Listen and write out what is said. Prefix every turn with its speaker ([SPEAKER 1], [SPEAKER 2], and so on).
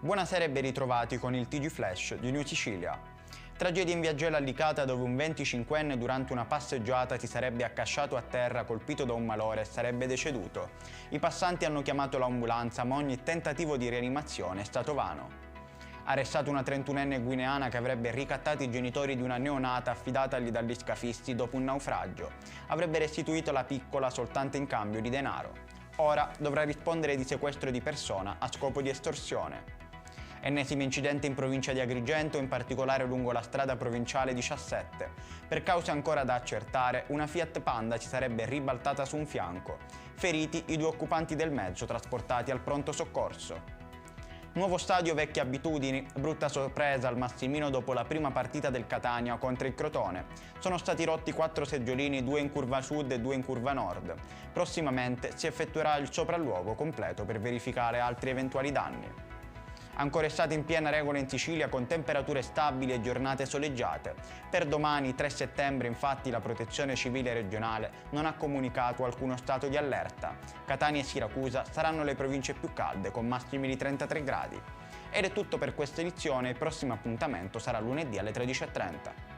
[SPEAKER 1] Buonasera e ben ritrovati con il TG Flash di New Sicilia. Tragedia in Viaggiella Licata dove un 25enne durante una passeggiata si sarebbe accasciato a terra colpito da un malore e sarebbe deceduto. I passanti hanno chiamato l'ambulanza ma ogni tentativo di rianimazione è stato vano. Arrestata una 31enne guineana che avrebbe ricattato i genitori di una neonata affidatagli dagli scafisti dopo un naufragio. Avrebbe restituito la piccola soltanto in cambio di denaro. Ora dovrà rispondere di sequestro di persona a scopo di estorsione. Ennesimo incidente in provincia di Agrigento, in particolare lungo la strada provinciale 17. Per cause ancora da accertare, una Fiat Panda si sarebbe ribaltata su un fianco. Feriti i 2 occupanti del mezzo trasportati al pronto soccorso. Nuovo stadio, vecchie abitudini, brutta sorpresa al Massimino dopo la prima partita del Catania contro il Crotone. Sono stati rotti 4 seggiolini, 2 in curva sud e 2 in curva nord. Prossimamente si effettuerà il sopralluogo completo per verificare altri eventuali danni. Ancora estate in piena regola in Sicilia con temperature stabili e giornate soleggiate. Per domani, 3 settembre, infatti, la Protezione Civile regionale non ha comunicato alcuno stato di allerta. Catania e Siracusa saranno le province più calde, con massimi di 33 gradi. Ed è tutto per questa edizione, il prossimo appuntamento sarà lunedì alle 13:30.